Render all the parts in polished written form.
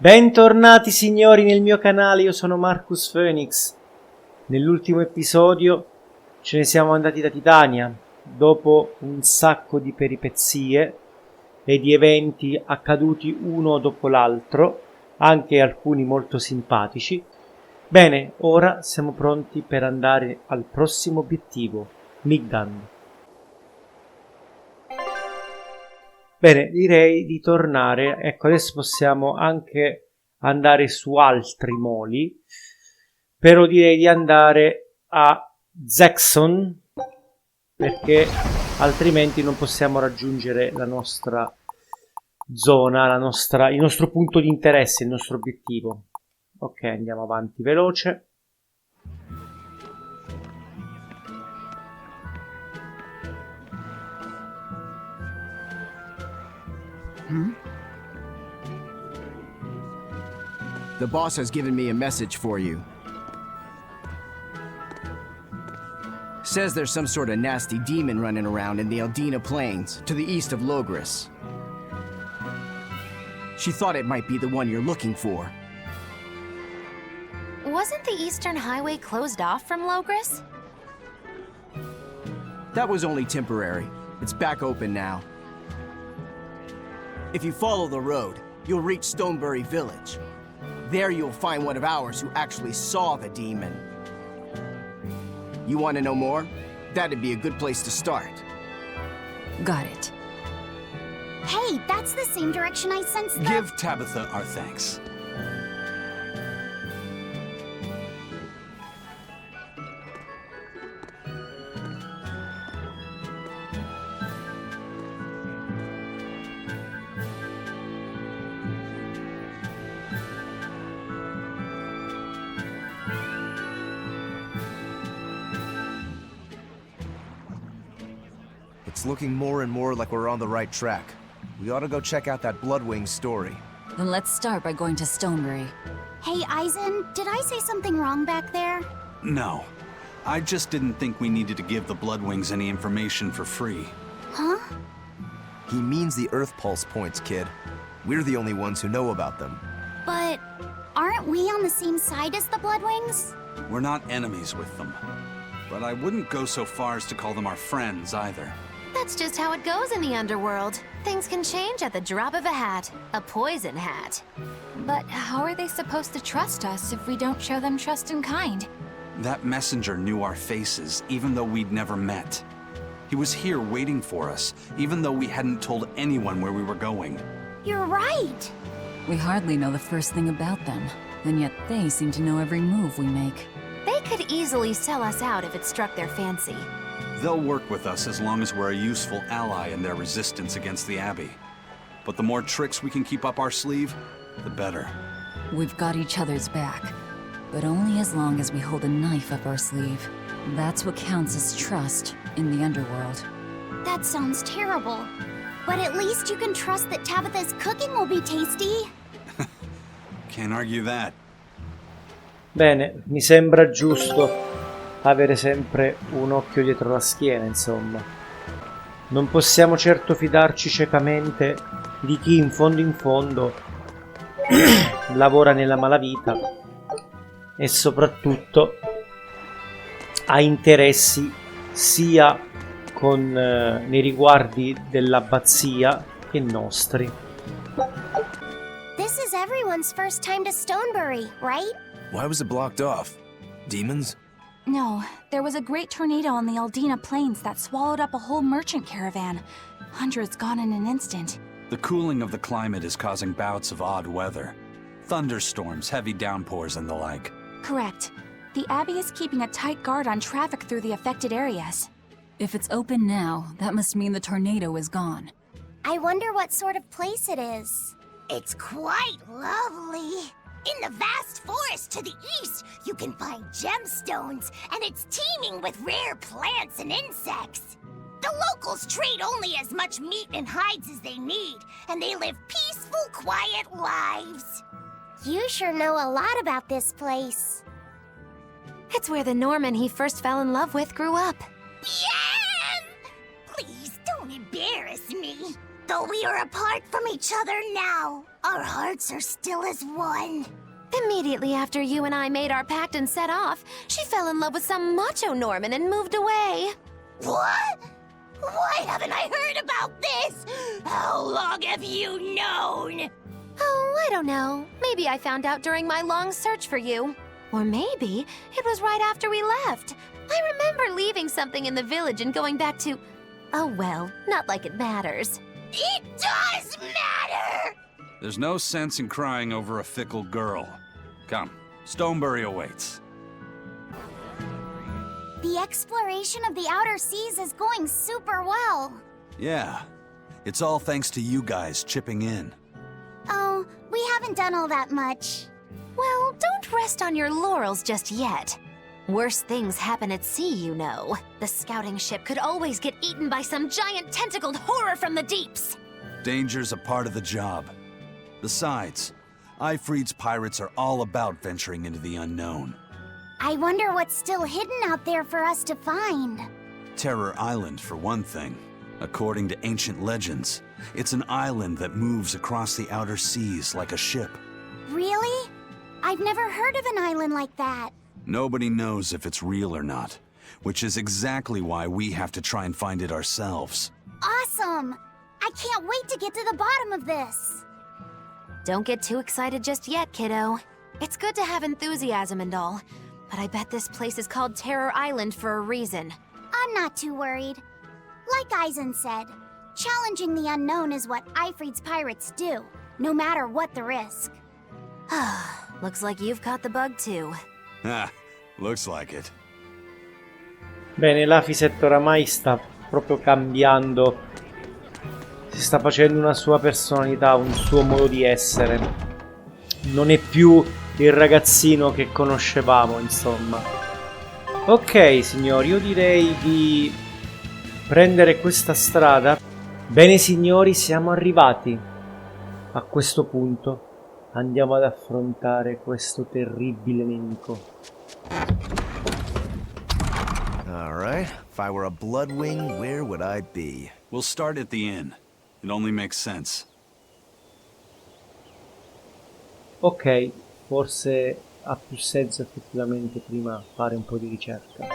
Bentornati signori nel mio canale, io sono Marcus Phoenix. Nell'ultimo episodio ce ne siamo andati da Titania, dopo un sacco di peripezie e di eventi accaduti uno dopo l'altro, anche alcuni molto simpatici. Bene, ora siamo pronti per andare al prossimo obiettivo, Migdan. Bene, direi di tornare. Ecco, adesso possiamo anche andare su altri moli, però direi di andare a Zaxxon, perché altrimenti non possiamo raggiungere la nostra zona, il nostro punto di interesse, il nostro obiettivo. Ok, andiamo avanti veloce. The boss has given me a message for you. Says there's some sort of nasty demon running around in the Aldina Plains, to the east of Logris. She thought it might be the one you're looking for. Wasn't the Eastern Highway closed off from Logris? That was only temporary. It's back open now. If you follow the road, you'll reach Stonebury Village. There you'll find one of ours who actually saw the demon. You want to know more? That'd be a good place to start. Got it. Hey, that's the same direction I sensed the— Give Tabitha our thanks. It's looking more and more like we're on the right track. We ought to go check out that Bloodwing story. Then let's start by going to Stonebury. Hey, Eisen, did I say something wrong back there? No. I just didn't think we needed to give the Bloodwings any information for free. Huh? He means the Earth Pulse points, kid. We're the only ones who know about them. But aren't we on the same side as the Bloodwings? We're not enemies with them. But I wouldn't go so far as to call them our friends either. That's just how it goes in the underworld. Things can change at the drop of a hat. A poison hat. But how are they supposed to trust us if we don't show them trust in kind? That messenger knew our faces, even though we'd never met. He was here waiting for us, even though we hadn't told anyone where we were going. You're right. We hardly know the first thing about them, and yet they seem to know every move we make. They could easily sell us out if it struck their fancy. They'll work with us as long as we're a useful ally in their resistance against the Abbey. But the more tricks we can keep up our sleeve, the better. We've got each other's back, but only as long as we hold a knife up our sleeve. That's what counts as trust in the underworld. That sounds terrible. But at least you can trust that Tabitha's cooking will be tasty. Can't argue that. Bene, mi sembra giusto avere sempre un occhio dietro la schiena, insomma. Non possiamo certo fidarci ciecamente di chi in fondo lavora nella malavita e soprattutto ha interessi sia nei riguardi dell'abbazia che nostri. This is everyone's first time to Stonebury, right? Why was it blocked off? Demons? No, there was a great tornado on the Aldina Plains that swallowed up a whole merchant caravan. Hundreds gone in an instant. The cooling of the climate is causing bouts of odd weather. Thunderstorms, heavy downpours, and the like. Correct. The Abbey is keeping a tight guard on traffic through the affected areas. If it's open now, that must mean the tornado is gone. I wonder what sort of place it is. It's quite lovely. In the vast forest to the east, you can find gemstones, and it's teeming with rare plants and insects. The locals trade only as much meat and hides as they need, and they live peaceful, quiet lives. You sure know a lot about this place. It's where the Norman he first fell in love with grew up. Bien! Please don't embarrass me. Though we are apart from each other now, our hearts are still as one. Immediately after you and I made our pact and set off, she fell in love with some macho Norman and moved away. What? Why haven't I heard about this? How long have you known? Oh, I don't know. Maybe I found out during my long search for you. Or maybe it was right after we left. I remember leaving something in the village and going back to... Oh well, not like it matters. It does matter! There's no sense in crying over a fickle girl. Come, Stonebury awaits. The exploration of the outer seas is going super well. Yeah, it's all thanks to you guys chipping in. Oh, we haven't done all that much. Well, don't rest on your laurels just yet. Worse things happen at sea, you know. The scouting ship could always get eaten by some giant tentacled horror from the deeps. Danger's a part of the job. Besides, Ifrid's pirates are all about venturing into the unknown. I wonder what's still hidden out there for us to find. Terror Island, for one thing. According to ancient legends, it's an island that moves across the outer seas like a ship. Really? I've never heard of an island like that. Nobody knows if it's real or not, which is exactly why we have to try and find it ourselves. Awesome! I can't wait to get to the bottom of this. Don't get too excited just yet, kiddo. It's good to have enthusiasm and all, but I bet this place is called Terror Island for a reason. I'm not too worried. Like Eisen said, challenging the unknown is what Ifrid's pirates do, no matter what the risk. Looks like you've caught the bug too. Ah, looks like it. Bene, l'Afiset oramai sta proprio cambiando. Si sta facendo una sua personalità, un suo modo di essere. Non è più il ragazzino che conoscevamo, insomma. Ok, signori, io direi di prendere questa strada. Bene, signori, siamo arrivati a questo punto. Andiamo ad affrontare questo terribile nemico. Alright, if I were a Bloodwing, where would I be? We'll start at the inn. It only makes sense. Ok, forse ha più senso effettivamente prima fare un po' di ricerca.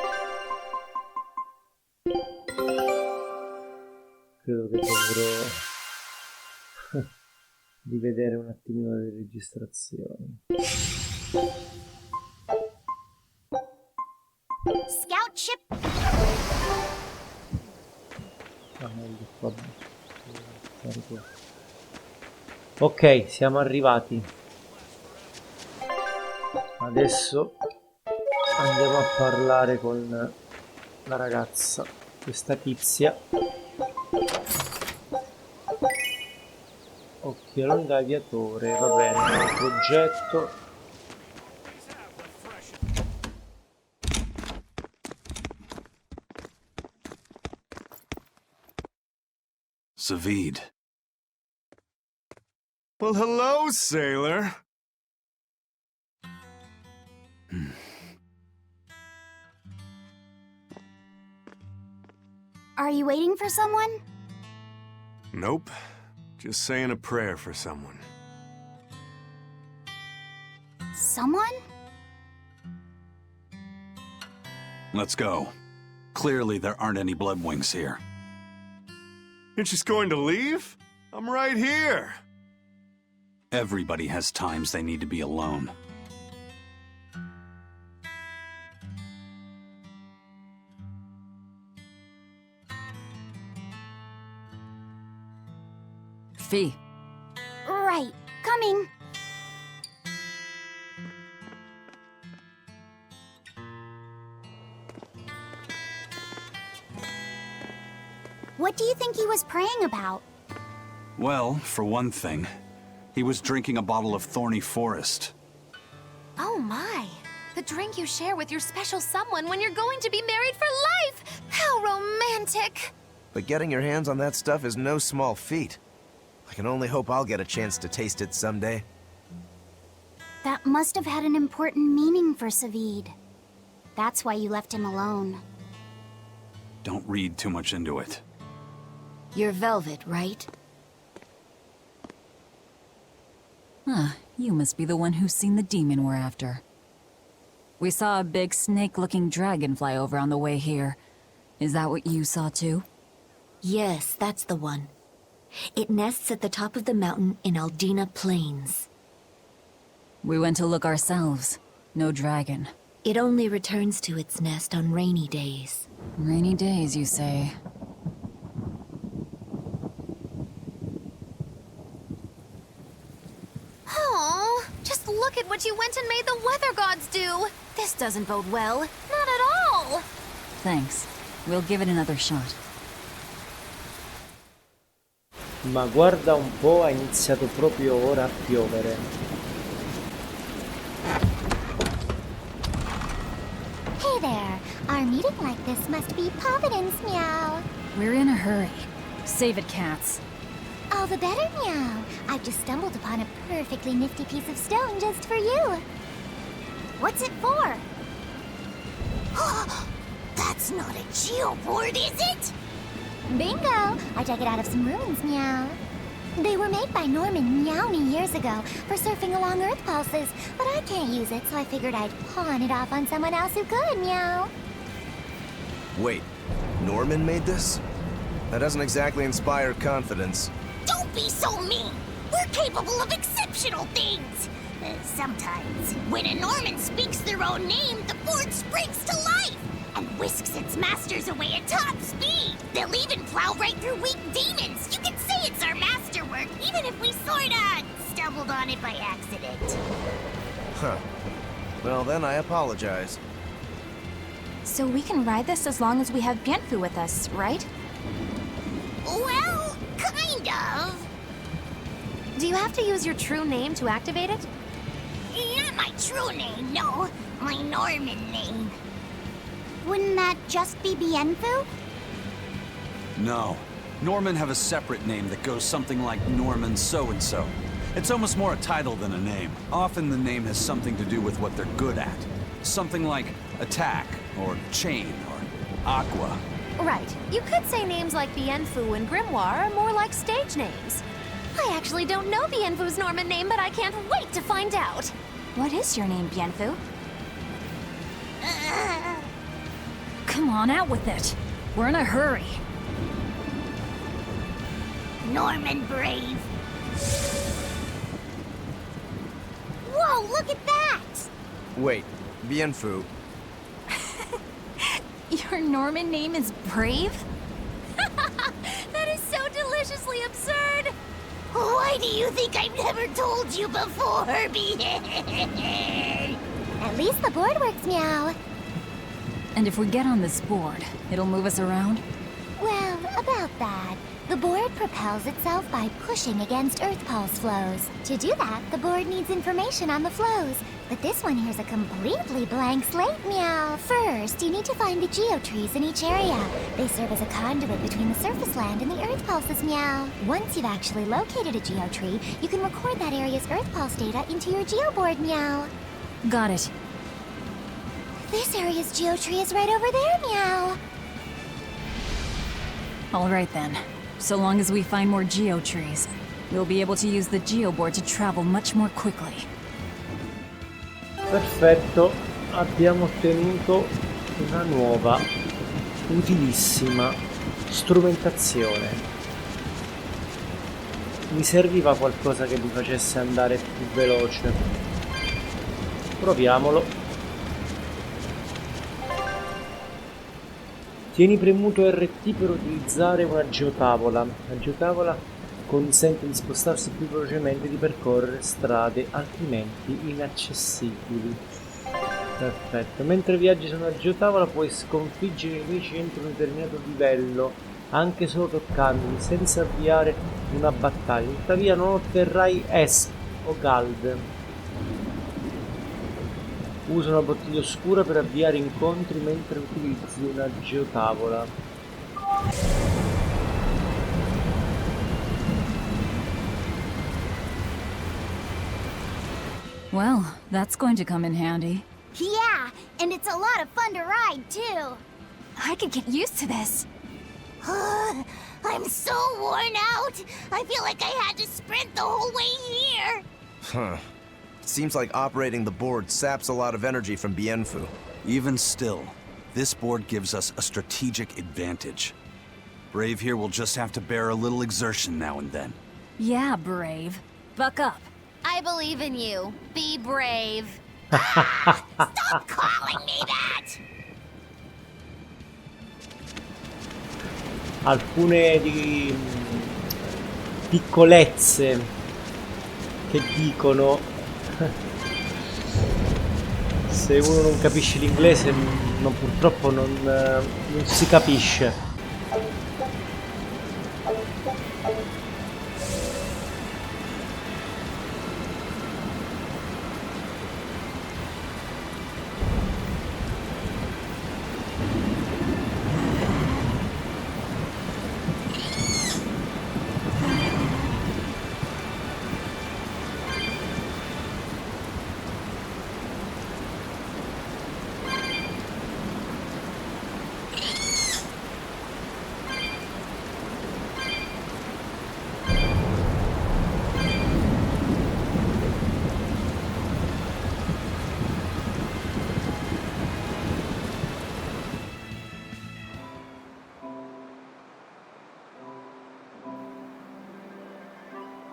Credo che dovrò rivedere un attimino le registrazioni. Scout ship. Ah, meglio qua. Ok, siamo arrivati. Adesso andiamo a parlare con la ragazza, questa tizia. Occhialone da aviatore, va bene, progetto. Savid. Well, hello, sailor. Are you waiting for someone? Nope. Just saying a prayer for someone. Someone? Let's go. Clearly there aren't any Bloodwings here. You're just going to leave? I'm right here. Everybody has times they need to be alone. Fee. Right, coming. What do you think he was praying about? Well, for one thing, he was drinking a bottle of Thorny Forest. Oh my! The drink you share with your special someone when you're going to be married for life! How romantic! But getting your hands on that stuff is no small feat. I can only hope I'll get a chance to taste it someday. That must have had an important meaning for Savid. That's why you left him alone. Don't read too much into it. You're Velvet, right? Ah, you must be the one who's seen the demon we're after. We saw a big snake-looking dragon fly over on the way here. Is that what you saw too? Yes, that's the one. It nests at the top of the mountain in Aldina Plains. We went to look ourselves. No dragon. It only returns to its nest on rainy days. Rainy days, you say? Oh, just look at what you went and made the weather gods do. This doesn't bode well. Not at all. Thanks. We'll give it another shot. Ma guarda un po', ha iniziato proprio ora a piovere. Hey there. Our meeting like this must be Providence, meow. We're in a hurry. Save it, cats. All the better, meow. I've just stumbled upon a perfectly nifty piece of stone just for you. What's it for? That's not a geoboard, is it? Bingo! I dug it out of some ruins, meow. They were made by Norman meowny years ago for surfing along Earth pulses, but I can't use it, so I figured I'd pawn it off on someone else who could, meow. Wait, Norman made this? That doesn't exactly inspire confidence. Don't be so mean! We're capable of exceptional things! Sometimes. When a Norman speaks their own name, the board springs to life and whisks its masters away at top speed. They'll even plow right through weak demons. You can say it's our masterwork, even if we sorta stumbled on it by accident. Huh. Well, then I apologize. So we can ride this as long as we have Bienfu with us, right? Well, kind of. Do you have to use your true name to activate it? Not my true name, no. My Norman name. Wouldn't that just be Bienfu? No. Norman have a separate name that goes something like Norman so-and-so. It's almost more a title than a name. Often the name has something to do with what they're good at. Something like attack, or chain, or aqua. Right. You could say names like Bienfu and Grimoire are more like stage names. I actually don't know Bienfu's Norman name, but I can't wait to find out. What is your name, Bienfu? Come on, out with it. We're in a hurry. Norman Brave. Whoa, look at that! Wait, Bienfu. Your Norman name is Brave? That is so deliciously absurd! Why do you think I've never told you before, At least the board works, meow. And if we get on this board, it'll move us around? Well, about that. The board propels itself by pushing against Earth pulse flows. To do that, the board needs information on the flows. But this one here's a completely blank slate, meow. First, you need to find the geotrees in each area. They serve as a conduit between the surface land and the Earth pulses, meow. Once you've actually located a geotree, you can record that area's Earth pulse data into your geoboard, meow. Got it. This area's geotree is right over there, meow. All right then. So long as we find more geotrees, we'll be able to use the geoboard to travel much more quickly. Perfetto, abbiamo ottenuto una nuova, utilissima strumentazione. Mi serviva qualcosa che mi facesse andare più veloce. Proviamolo. Tieni premuto RT per utilizzare una geotavola. La geotavola consente di spostarsi più velocemente e di percorrere strade altrimenti inaccessibili. Perfetto. Mentre viaggi su una geotavola puoi sconfiggere i nemici entro un determinato livello, anche solo toccandoli, senza avviare una battaglia. Tuttavia non otterrai ESP o GALD. Usa una bottiglia oscura per avviare incontri mentre utilizzi una geotavola. Well, that's going to come in handy. Yeah, and it's a lot of fun to ride, too. I could get used to this. I'm so worn out. I feel like I had to sprint the whole way here. Huh. Seems like operating the board saps a lot of energy from Bienfu. Even still, this board gives us a strategic advantage. Brave here will just have to bear a little exertion now and then. Yeah, Brave. Buck up. I believe in you. Be brave. Stop calling me that! Alcune di piccolezze che dicono se uno non capisce l'inglese purtroppo non si capisce.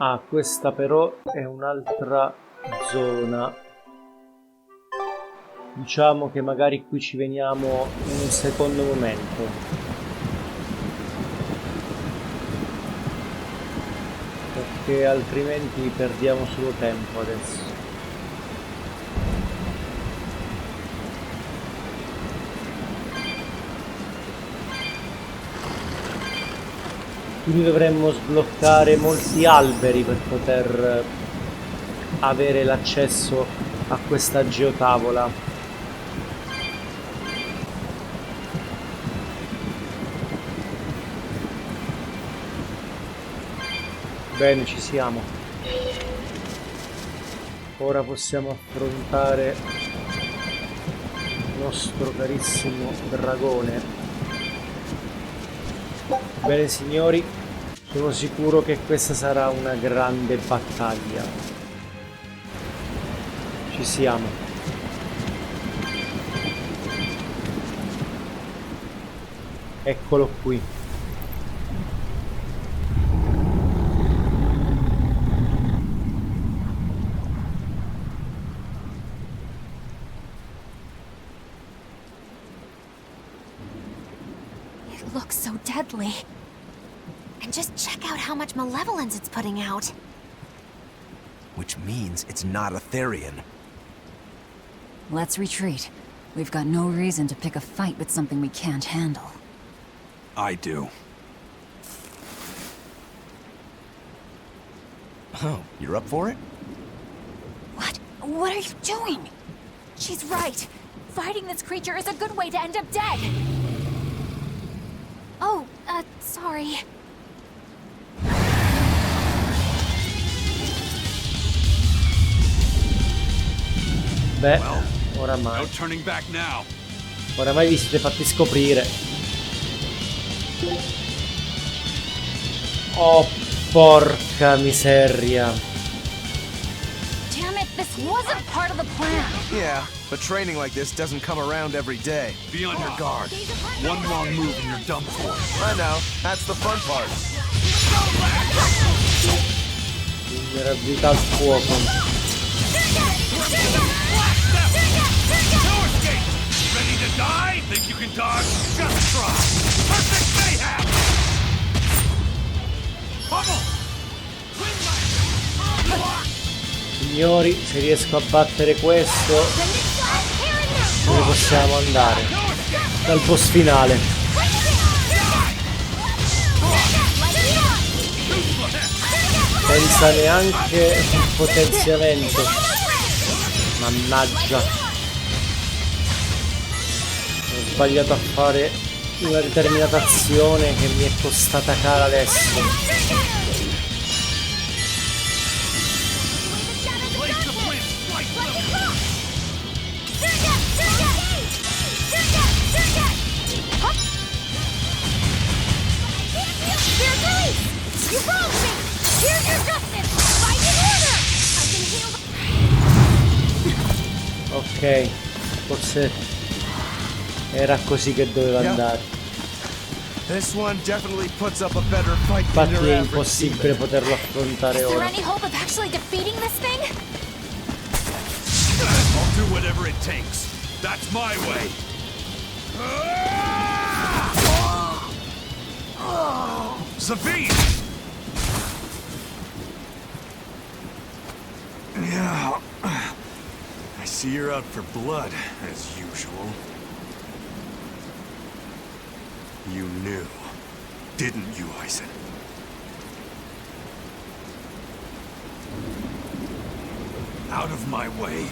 Ah, questa però è un'altra zona. Diciamo che magari qui ci veniamo in un secondo momento. Perché altrimenti perdiamo solo tempo adesso. Quindi dovremmo sbloccare molti alberi per poter avere l'accesso a questa geotavola. Bene, ci siamo. Ora possiamo affrontare il nostro carissimo dragone. Bene signori, sono sicuro che questa sarà una grande battaglia. Ci siamo. Eccolo qui. It looks so deadly. And just check out how much malevolence it's putting out. Which means it's not Etherian. Let's retreat. We've got no reason to pick a fight with something we can't handle. I do. Oh, you're up for it? What? What are you doing? She's right. Fighting this creature is a good way to end up dead. Oh, sorry. Beh, oramai. No turning back now. Oramai vi siete fatti scoprire. Oh, porca miseria. Damn it, this wasn't part of the plan. Yeah, but training like this doesn't come around every day. Be on your guard. One wrong move and you're done for. I know, that's the fun part. Vulnerabilità al fuoco. Ready to die? Think you can dodge? Just try. Perfect mayhem! Signori, se riesco a battere questo, dove possiamo andare? Dal boss finale. Senza neanche il potenziamento. Mannaggia. Ho sbagliato a fare una determinata azione che mi è costata cara adesso. You wronged me! Here's your justice! Fight in order! I can heal Ok, forse era così che doveva andare. This one definitely puts up a better fight than Infatti your è average impossibile poterlo affrontare Is there ora. any hope of actually defeating this thing? I'll do whatever it takes. That's my way. Zavid! Yeah. I see you're out for blood, as usual. You knew, didn't you, Eisen? Out of my way.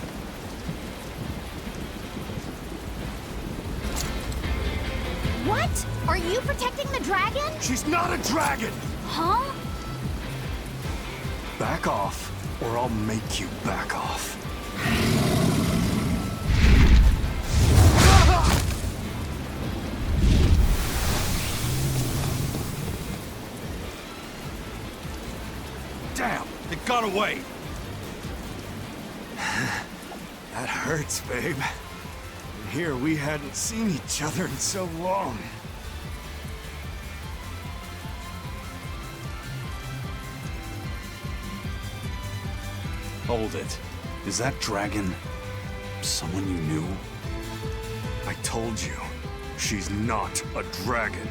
What? Are you protecting the dragon? She's not a dragon! Huh? Back off, or I'll make you back off. Damn, it got away. That hurts, babe. And here we hadn't seen each other in so long. Hold it. Is that dragon someone you knew? I told you, she's not a dragon.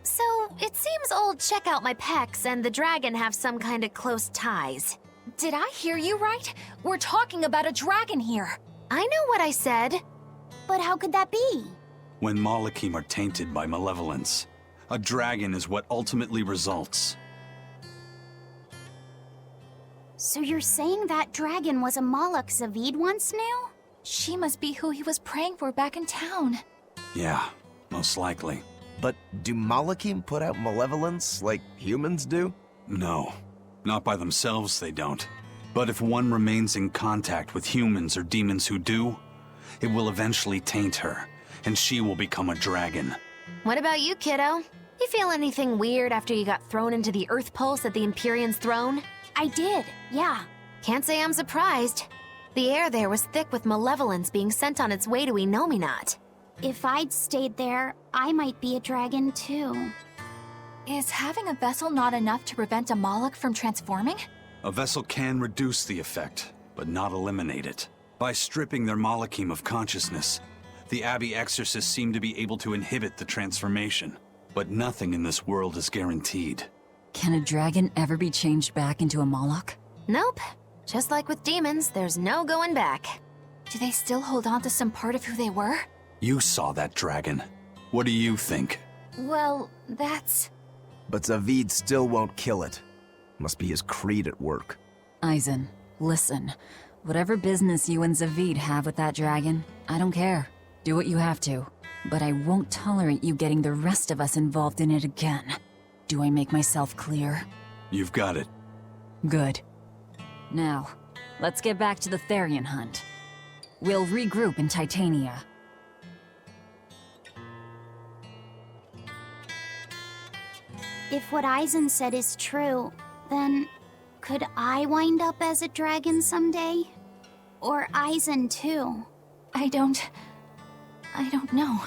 So, it seems old Check Out My Pecs and the dragon have some kind of close ties. Did I hear you right? We're talking about a dragon here. I know what I said. But how could that be? When Malachim are tainted by malevolence, a dragon is what ultimately results. So you're saying that dragon was a Moloch Zavid once knew? She must be who he was praying for back in town. Yeah, most likely. But do Malachim put out malevolence like humans do? No, not by themselves they don't. But if one remains in contact with humans or demons who do, it will eventually taint her, and she will become a dragon. What about you, kiddo? You feel anything weird after you got thrown into the Earth Pulse at the Empyrean's throne? I did, yeah. Can't say I'm surprised. The air there was thick with malevolence being sent on its way to Enominat. If I'd stayed there, I might be a dragon too. Is having a vessel not enough to prevent a Moloch from transforming? A vessel can reduce the effect, but not eliminate it. By stripping their Malachim of consciousness, the Abbey exorcists seem to be able to inhibit the transformation. But nothing in this world is guaranteed. Can a dragon ever be changed back into a Moloch? Nope. Just like with demons, there's no going back. Do they still hold on to some part of who they were? You saw that dragon. What do you think? Well, that's... But Zavid still won't kill it. Must be his creed at work. Eisen, listen. Whatever business you and Zavid have with that dragon, I don't care. Do what you have to. But I won't tolerate you getting the rest of us involved in it again. Do I make myself clear? You've got it. Good. Now, let's get back to the Therian hunt. We'll regroup in Titania. If what Eisen said is true, then could I wind up as a dragon someday? Or Eisen too? I don't know.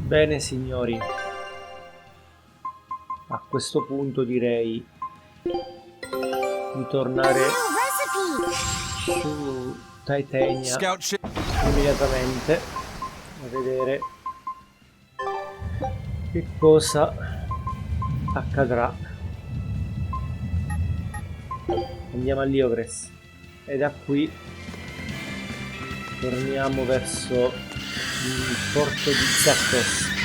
Bene signori, a questo punto direi di tornare su Titania immediatamente a vedere che cosa accadrà. Andiamo all'Iogres e da qui torniamo verso il porto di Zapdos.